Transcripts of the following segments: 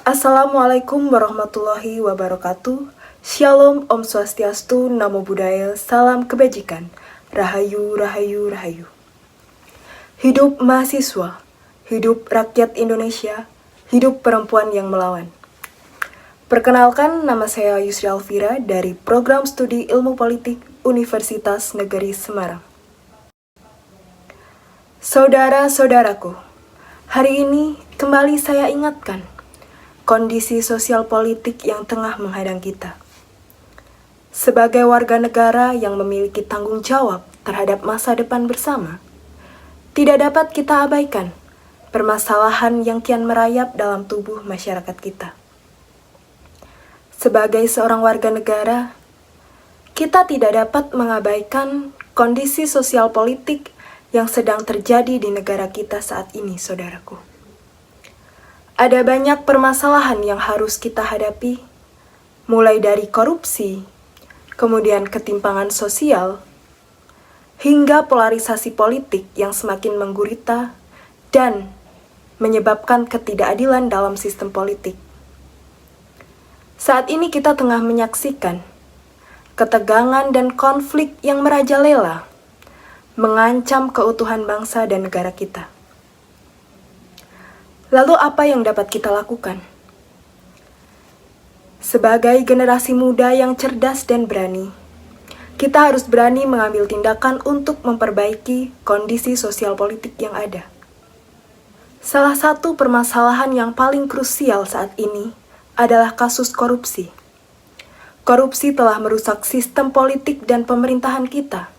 Assalamualaikum warahmatullahi wabarakatuh. Shalom, Om Swastiastu, Namo Buddhaya, Salam Kebajikan. Rahayu, Rahayu, Rahayu. Hidup mahasiswa, hidup rakyat Indonesia, hidup perempuan yang melawan. Perkenalkan, nama saya Yusri Alfira dari Program Studi Ilmu Politik Universitas Negeri Semarang. Saudara-saudaraku, hari ini kembali saya ingatkan kondisi sosial politik yang tengah menghadang kita. Sebagai warga negara yang memiliki tanggung jawab terhadap masa depan bersama, tidak dapat kita abaikan permasalahan yang kian merayap dalam tubuh masyarakat kita. Sebagai seorang warga negara, kita tidak dapat mengabaikan kondisi sosial politik yang sedang terjadi di negara kita saat ini, saudaraku. Ada banyak permasalahan yang harus kita hadapi, mulai dari korupsi, kemudian ketimpangan sosial, hingga polarisasi politik yang semakin menggurita dan menyebabkan ketidakadilan dalam sistem politik. Saat ini kita tengah menyaksikan ketegangan dan konflik yang merajalela, mengancam keutuhan bangsa dan negara kita. Lalu apa yang dapat kita lakukan? Sebagai generasi muda yang cerdas dan berani, kita harus berani mengambil tindakan untuk memperbaiki kondisi sosial politik yang ada. Salah satu permasalahan yang paling krusial saat ini adalah kasus korupsi. Korupsi telah merusak sistem politik dan pemerintahan kita,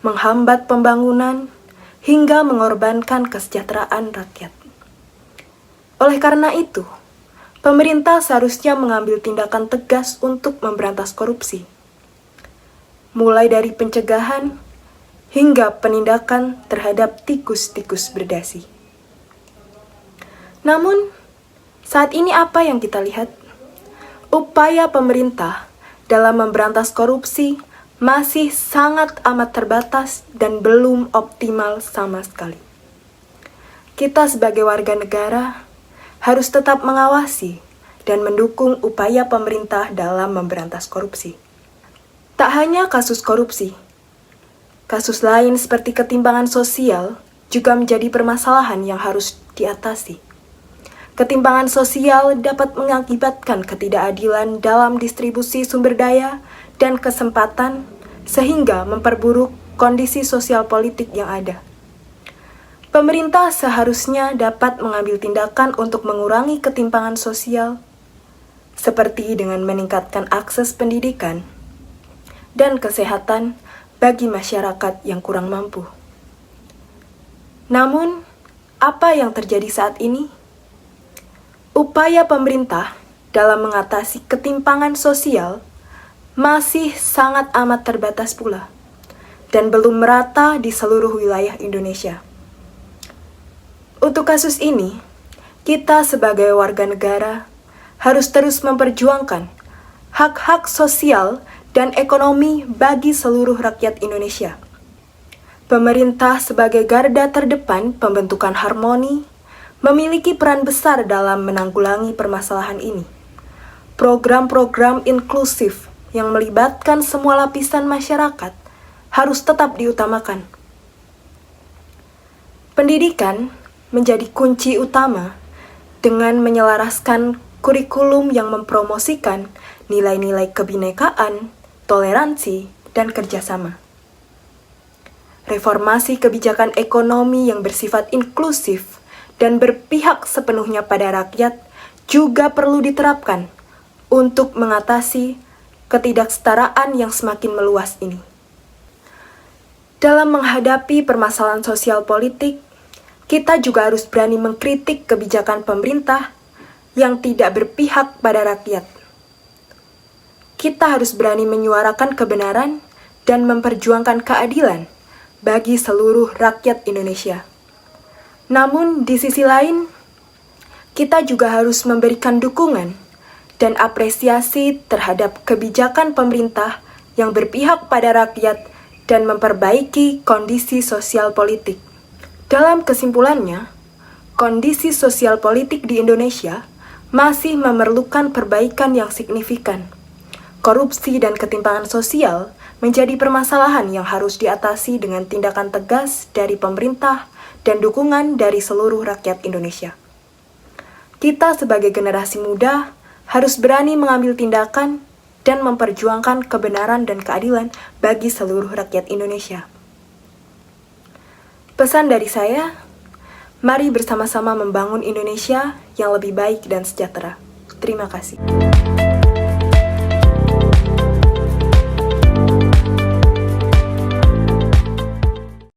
menghambat pembangunan, hingga mengorbankan kesejahteraan rakyat. Oleh karena itu, pemerintah seharusnya mengambil tindakan tegas untuk memberantas korupsi, mulai dari pencegahan hingga penindakan terhadap tikus-tikus berdasi. Namun, saat ini apa yang kita lihat? Upaya pemerintah dalam memberantas korupsi masih sangat amat terbatas dan belum optimal sama sekali. Kita sebagai warga negara harus tetap mengawasi dan mendukung upaya pemerintah dalam memberantas korupsi. Tak hanya kasus korupsi, kasus lain seperti ketimpangan sosial juga menjadi permasalahan yang harus diatasi. Ketimpangan sosial dapat mengakibatkan ketidakadilan dalam distribusi sumber daya dan kesempatan, sehingga memperburuk kondisi sosial politik yang ada. Pemerintah seharusnya dapat mengambil tindakan untuk mengurangi ketimpangan sosial, seperti dengan meningkatkan akses pendidikan dan kesehatan bagi masyarakat yang kurang mampu. Namun, apa yang terjadi saat ini? Upaya pemerintah dalam mengatasi ketimpangan sosial masih sangat amat terbatas pula, dan belum merata di seluruh wilayah Indonesia. Untuk kasus ini, kita sebagai warga negara harus terus memperjuangkan hak-hak sosial dan ekonomi bagi seluruh rakyat Indonesia. Pemerintah sebagai garda terdepan pembentukan harmoni memiliki peran besar dalam menanggulangi permasalahan ini. Program-program inklusif yang melibatkan semua lapisan masyarakat harus tetap diutamakan. Pendidikan menjadi kunci utama dengan menyelaraskan kurikulum yang mempromosikan nilai-nilai kebinekaan, toleransi, dan kerjasama. Reformasi kebijakan ekonomi yang bersifat inklusif dan berpihak sepenuhnya pada rakyat juga perlu diterapkan untuk mengatasi ketidaksetaraan yang semakin meluas ini. Dalam menghadapi permasalahan sosial politik, kita juga harus berani mengkritik kebijakan pemerintah yang tidak berpihak pada rakyat. Kita harus berani menyuarakan kebenaran dan memperjuangkan keadilan bagi seluruh rakyat Indonesia. Namun, di sisi lain, kita juga harus memberikan dukungan dan apresiasi terhadap kebijakan pemerintah yang berpihak pada rakyat dan memperbaiki kondisi sosial politik. Dalam kesimpulannya, kondisi sosial politik di Indonesia masih memerlukan perbaikan yang signifikan. Korupsi dan ketimpangan sosial menjadi permasalahan yang harus diatasi dengan tindakan tegas dari pemerintah dan dukungan dari seluruh rakyat Indonesia. Kita sebagai generasi muda harus berani mengambil tindakan dan memperjuangkan kebenaran dan keadilan bagi seluruh rakyat Indonesia. Pesan dari saya, mari bersama-sama membangun Indonesia yang lebih baik dan sejahtera. Terima kasih.